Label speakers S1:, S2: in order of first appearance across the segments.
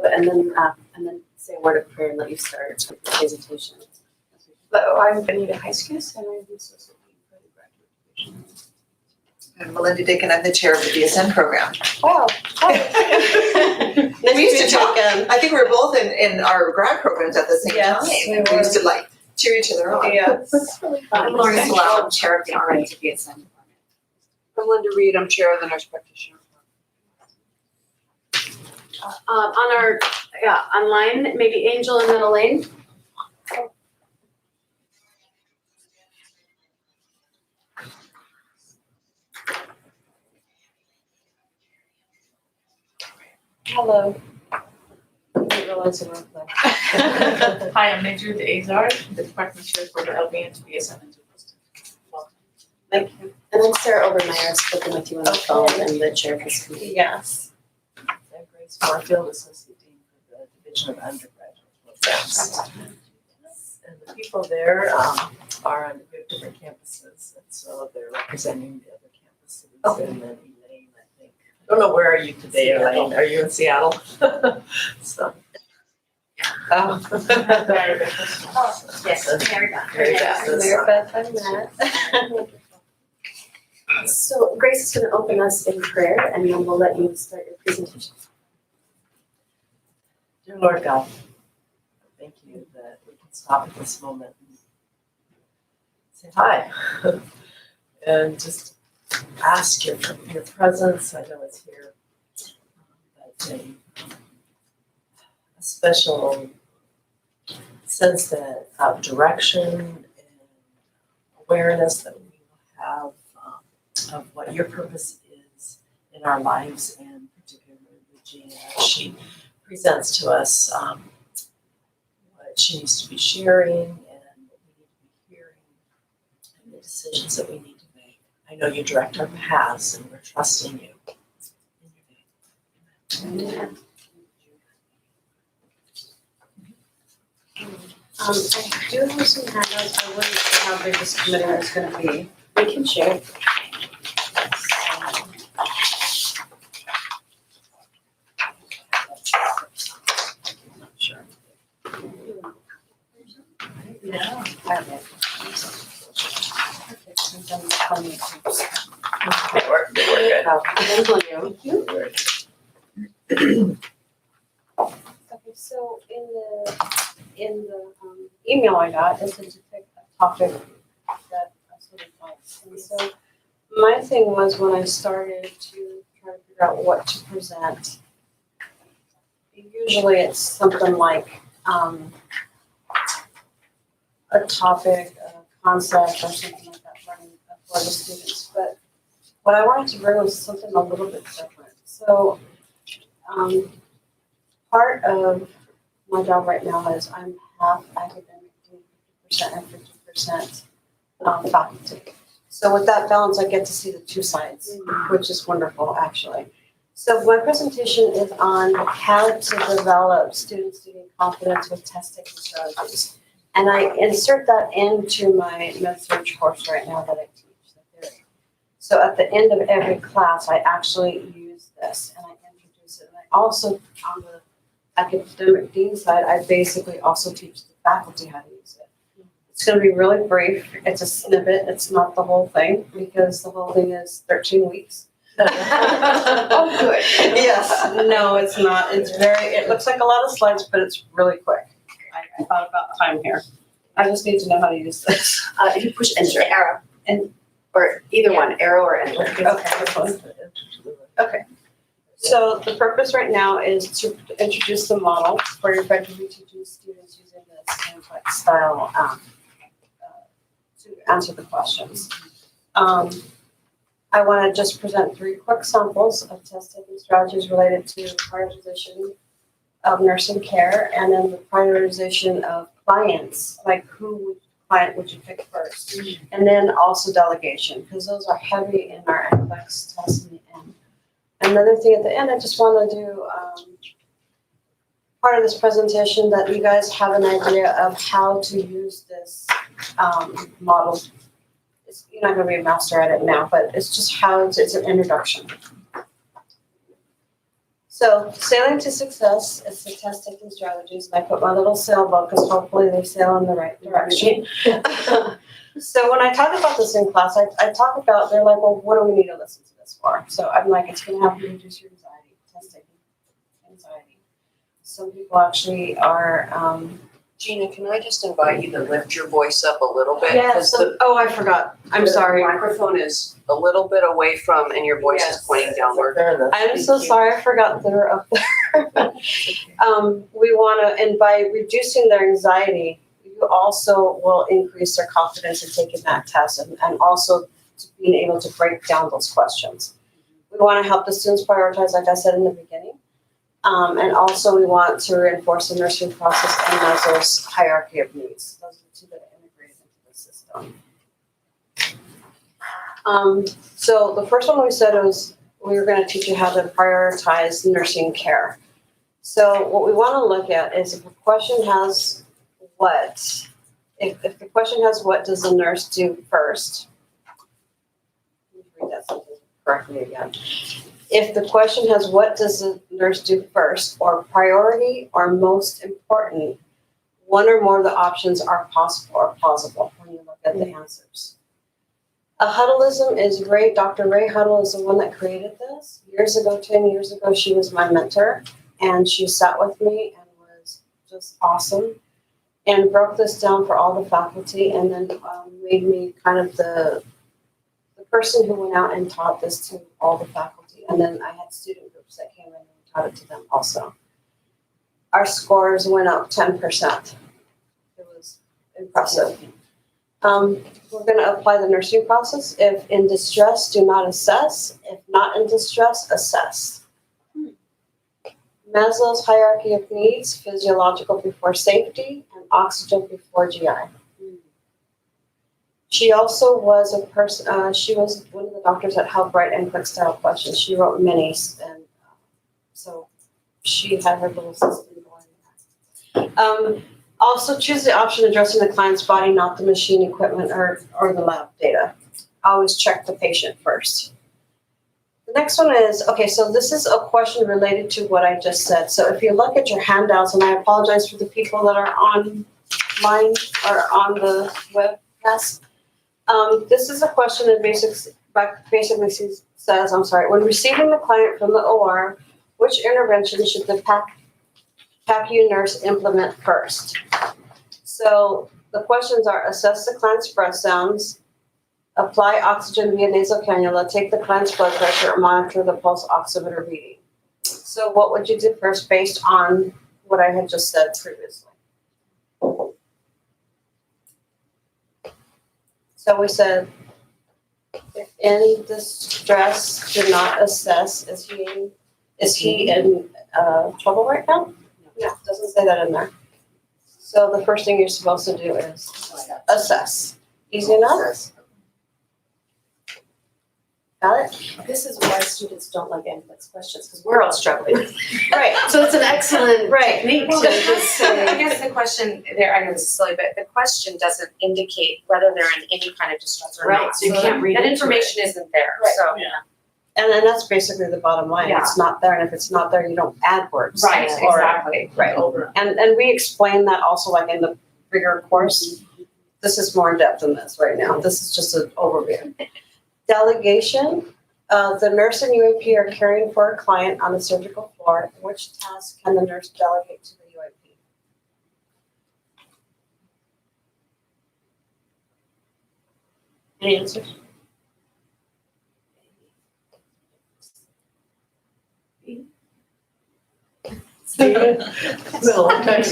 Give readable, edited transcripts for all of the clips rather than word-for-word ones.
S1: you, and then say a word of prayer and let you start the presentation.
S2: Hello, I'm Benita Heiskes, and I'm the Associate Dean for the Graduate Division.
S3: I'm Melinda Dick, and I'm the chair of the BSN program.
S2: Wow.
S3: We used to talk, I think we were both in our grad programs at the same
S2: Yes,
S3: time.
S2: we
S3: We used to like cheer each other on.
S2: Yes. That's really fun.
S1: I'm Lauren Salao, I'm chair of the RN to BSN department.
S4: I'm Linda Reed, I'm chair of the nurse practitioner.
S1: Online, maybe Angel and then Elaine.
S2: Hello.
S1: I didn't realize it was like.
S5: Hi, I'm Major Azar, the department chair for the LVN to BSN and Welcome.
S1: Thank you. And I'm Sarah Obermeyer, I've spoken with you on the phone and the chair of this committee.
S2: Yes.
S5: I'm Grace Barfield, associate dean for the division of undergraduate programs. And the people there are on different campuses, and so they're representing the other campuses.
S1: Okay.
S5: And then Elaine, I think. I don't know, where are you today, Elaine? Are you in Seattle? So.
S2: Oh.
S1: Yes, Mary Beth.
S5: Mary Beth.
S2: Mary Beth, I'm Matt.
S1: So Grace is going to open us in prayer and then we'll let you start your presentation.
S5: Dear Lord God, thank you that we can stop at this moment and say hi and just ask your presence. I know it's here, but a special sense that of direction and awareness that we will have of what your purpose is in our lives, and particularly Gina, as she presents to us what she needs to be sharing and what we need to be hearing and the decisions that we need to make. I know you direct our paths and we're trusting you. In your name. Amen.
S1: I do have some handouts. I wasn't sure how big this committee is going to be. We can share it. Sure.
S5: Yeah. We're good.
S1: Thank you.
S2: Okay, so in the email I got, it said to pick a topic that I sort of liked. And so my thing was, when I started to try to figure out what to present, usually it's something like a topic, a concept, or something like that for the students. But what I wanted to bring was something a little bit different. So part of my job right now is I'm half academic, 50% and 50% faculty. So with that balance, I get to see the two sides, which is wonderful, actually. So my presentation is on how to develop students to gain confidence with test-taking strategies. And I insert that into my med-surg course right now that I teach, the theory. So at the end of every class, I actually use this and I introduce it. And I also, on the academic dean side, I basically also teach the faculty how to use it. It's going to be really brief. It's a snippet. It's not the whole thing, because the whole thing is 13 weeks.
S3: Oh, good.
S2: Yes. No, it's not. It looks like a lot of slides, but it's really quick. I thought about time here. I just need to know how to use this.
S1: If you push enter, arrow, or either one, arrow or enter.
S2: Okay. Okay. So the purpose right now is to introduce the model for your effectively teaching students using this template style to answer the questions. I want to just present 3 quick samples of test-taking strategies related to prioritization of nursing care, and then the prioritization of clients, like client would you pick first, and then also delegation, because those are heavy in our NCLEX tests in the end. Another thing at the end, I just want to do part of this presentation that you guys have an idea of how to use this model. You're not going to be a master at it now, but it's just how it's an introduction. So sailing to success is the test taking strategies, and I put my little sailboat because hopefully they sail in the right direction. So when I talk about this in class, I talk about, they're like, well, what do we need to listen to this for? So I'm like, it's gonna help you reduce your anxiety, test taking anxiety. Some people actually are,
S4: Gina, can I just invite you to lift your voice up a little bit?
S2: yeah,
S4: 'Cause
S2: so, oh, I forgot, I'm
S4: the
S2: sorry.
S4: microphone is a little bit away from, and your voice is pointing downward.
S2: I'm so sorry, I forgot that they're up there. We wanna, and by reducing their anxiety, you also will increase their confidence in taking that test and also to being able to break down those questions. We wanna help the students prioritize, like I said in the beginning. And also we want to reinforce the nursing process and Maslow's hierarchy of needs. Those are the two that are integrated into the system. So the first one we said was we were gonna teach you how to prioritize nursing care. So what we wanna look at is if a question has what, if the question has what does the nurse do first? Let me read that sentence correctly again. If the question has what does the nurse do first, or priority or most important, one or more of the options are possible or plausible when you look at the answers. A huddleism is Dr. Ray Huddle is the one that created this. Years ago, 10 years ago, she was my mentor, and she sat with me and was just awesome and broke this down for all the faculty, and then made me kind of the person who went out and taught this to all the faculty. And then I had student groups that came in and taught it to them also. Our scores went up 10%. It was impressive. We're going to apply the nursing process. If in distress, do not assess. If not in distress, assess. Maslow's hierarchy of needs, physiological before safety, and oxygen before GI. She also was a person, she was one of the doctors that helped write NCLEX style questions. She wrote many, and so she had her little system going there. Also choose the option addressing the client's body, not the machine equipment or the lab data. Always check the patient first. The next one is, okay, so this is a question related to what I just said. So if you look at your handouts, and I apologize for the people that are online or on the webcast, this is a question that basically says, when receiving the client from the OR, which intervention should the PACU nurse implement first? So the questions are assess the client's breath sounds, apply oxygen via nasal cannula, take the client's blood pressure, or monitor the pulse oximeter reading. So what would you do first based on what I had just said previously? So we said, if in distress, do not assess. Is he in trouble right now? No, doesn't say that in there. So the first thing you're supposed to do is assess. Easy enough? Got it?
S1: This is why students don't like NCLEX questions, because we're all struggling.
S2: Right.
S1: So it's an excellent
S2: Right.
S1: technique
S6: Well,
S1: to just say.
S6: I guess the question there, I know this is silly, but the question doesn't indicate whether they're in any kind of distress or
S1: Right,
S6: not.
S1: so you can't read
S6: that
S1: into
S6: information isn't there,
S2: Right.
S6: so.
S2: And then that's basically the bottom line.
S6: Yeah.
S2: It's not there, and if it's not there, you don't add words.
S6: Right,
S2: Or-
S6: exactly.
S2: Right. And we explain that also like in the bigger course. This is more in depth than this right now. This is just an overview. Delegation. The nurse and UAP are caring for a client on the surgical floor. Which task can the nurse delegate to the UAP? Any answers?
S5: No, I'm kind of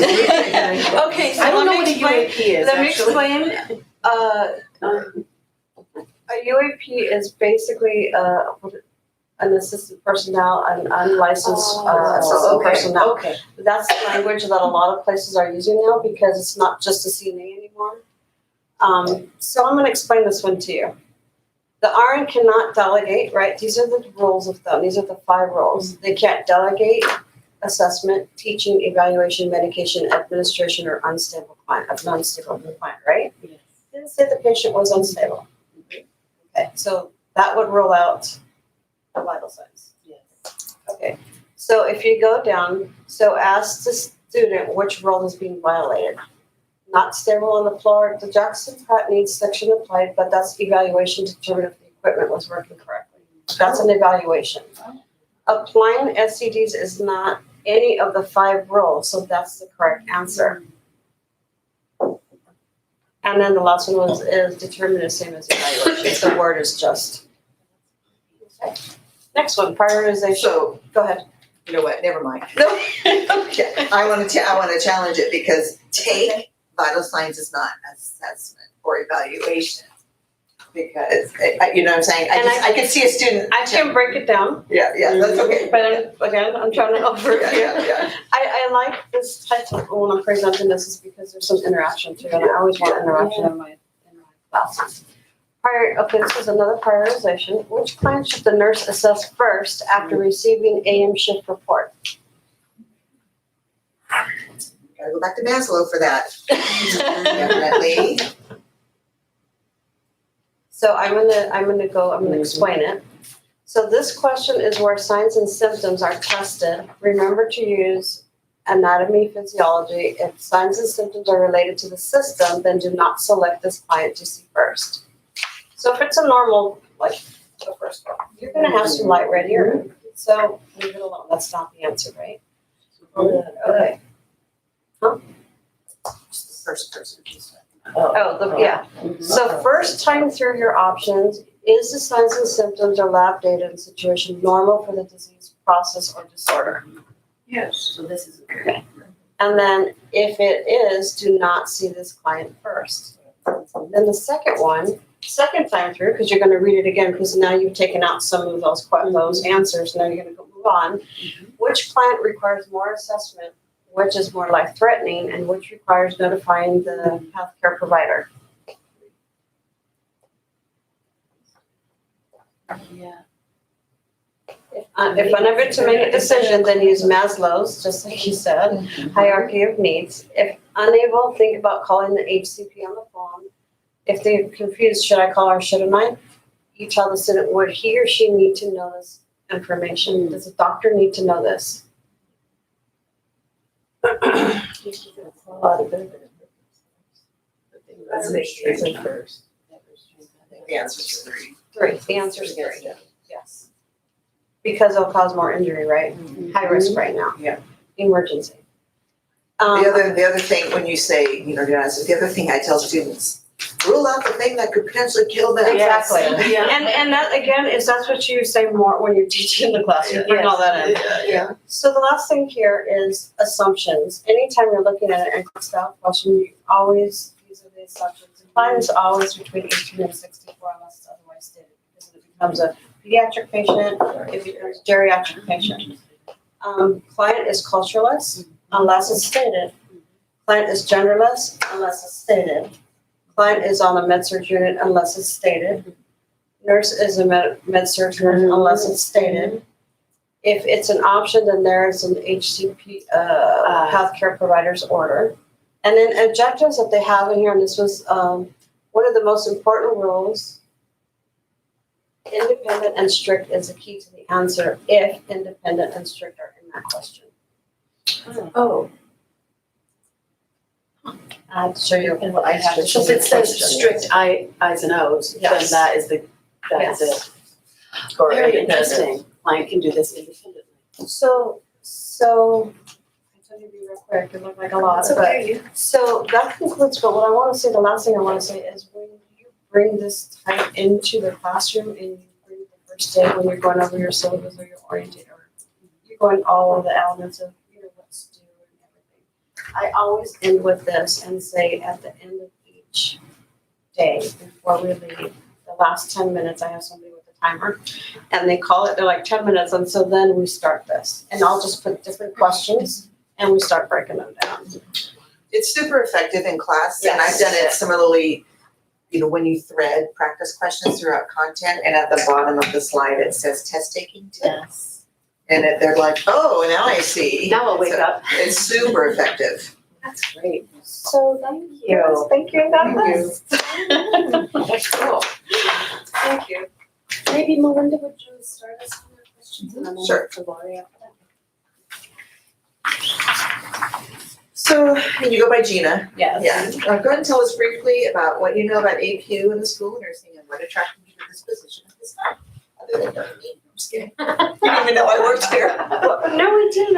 S2: Okay, so
S1: I don't know
S2: let
S1: what
S2: me
S1: a
S2: explain.
S1: UAP is,
S2: Let me
S1: actually.
S2: explain. A UAP is basically an assistant personnel, an unlicensed assistant personnel.
S1: Okay.
S2: That's the language that a lot of places are using now because it's not just a CNA anymore. So I'm gonna explain this one to you. The RN cannot delegate, right? These are the rules of thumb. These are the 5 rules. They can't delegate assessment, teaching, evaluation, medication, administration, or unstable client, right?
S1: Yes.
S2: Didn't say the patient was unstable. Okay, so that would rule out the vital signs.
S1: Yes.
S2: Okay, So if you go down, so ask the student which rule is being violated. Not stable on the floor, the Jackson Pratt needs section applied, but that's evaluation to determine if the equipment was working correctly. That's an evaluation. Applying SCDs is not any of the 5 rules, so that's the correct answer. And then the last one is determine the same as evaluation, the word is just. Okay. Next one, prioritization.
S3: So,
S2: Go ahead.
S3: you know what, never mind. No, okay, I wanna challenge it because take vital signs is not assessment or evaluation. Because, you know what I'm saying,
S2: And
S3: I can see a student.
S2: I can break it down,
S3: Yeah, that's okay.
S2: but again, I'm trying to over.
S3: Yeah.
S2: I like this type of, when I'm presenting this is because there's some interaction too, and I always want interaction in my classes. Okay, this is another prioritization. Which client should the nurse assess first after receiving AM shift report?
S3: Gotta go back to Maslow for that. Definitely.
S2: So I'm gonna explain it. So this question is where signs and symptoms are tested. Remember to use anatomy, physiology. If signs and symptoms are related to the system, then do not select this client to see first. So if it's a normal, like the first one, you're gonna have some light red urine. So leave it alone. That's not the answer, right? Okay.
S3: Just the first person.
S2: Yeah. So first time through your options, is the signs and symptoms or lab data and situation normal for the disease process or disorder?
S3: Yes.
S5: So this is.
S2: Okay. And then if it is, do not see this client first. Then the second time through, because you're gonna read it again, because now you've taken out some of those answers, now you're gonna move on. Which client requires more assessment, which is more life-threatening, and which requires notifying the healthcare provider?
S5: Yeah.
S2: If unable to make a decision, then use Maslow's, just like you said, hierarchy of needs. If unable, think about calling the HCP on the phone. If they're confused, should I call or shouldn't I? You tell the student, would he or she need to know this information? Does the doctor need to know this?
S5: First.
S3: The answer is 3.
S2: 3, the answer is 3, yes. Because it'll cause more injury, right? High risk right now.
S3: Yeah.
S2: Emergency.
S3: The other thing, when you say, the other thing I tell students, rule out the thing that could potentially kill them.
S2: Exactly.
S5: Yeah.
S2: And that again that's what you say more when you're teaching in the class. You bring all that in.
S3: Yeah.
S2: So the last thing here is assumptions. Anytime you're looking at an style question, you always use the assumptions. Mine is always between 18 and 64 unless otherwise stated, because it becomes a pediatric patient, it becomes geriatric patient. Client is cultureless unless it's stated. Client is genderless unless it's stated. Client is on a med-surg unit unless it's stated. Nurse is a med-surg nurse unless it's stated. If it's an option, then there is an HCP, healthcare provider's order. And then objectives that they have in here, and this was one of the most important rules. Independent and strict is the key to the answer if independent and strict are in that question.
S5: Oh.
S2: I have to show you.
S5: I have to show
S7: So if it says
S5: question.
S7: strict I's and O's, then
S2: Yes.
S7: that is it.
S5: Or
S7: Very
S5: independent.
S7: interesting. Client can do this independently.
S2: So I told you to be real quick, it looked like a lot, but so that concludes, but what I wanna say, the last thing I wanna say is when you bring this type into the classroom and you bring the first day when you're going over your syllabus or your orientation, or you're going all of the elements of, what's due and everything. I always end with this and say at the end of each day, before we leave, the last 10 minutes, I have somebody with a timer, and they call it, they're like 10 minutes, and so then we start this. And I'll just put different questions, and we start breaking them down.
S3: It's super effective in class, and I've
S2: Yes.
S3: done it similarly, when you thread practice questions throughout content, and at the bottom of the slide, it says test taking tip.
S7: Yes.
S3: And they're like, oh, now I see.
S7: Now I'll wake
S3: So
S7: up.
S3: It's super effective.
S7: That's great.
S2: So thank you. Thank you, God bless.
S7: Cool.
S2: Thank you.
S1: Maybe Melinda would just start us on our questions and then we'll
S3: Sure.
S1: move to Lori after that.
S3: So, and you go by Gina.
S7: Yes.
S3: Yeah. Go ahead and tell us briefly about what you know about AQ and the School of Nursing and what attracted you to this position at this time. Other than knowing me, I'm just kidding. You didn't even know I worked here.
S6: No, we didn't.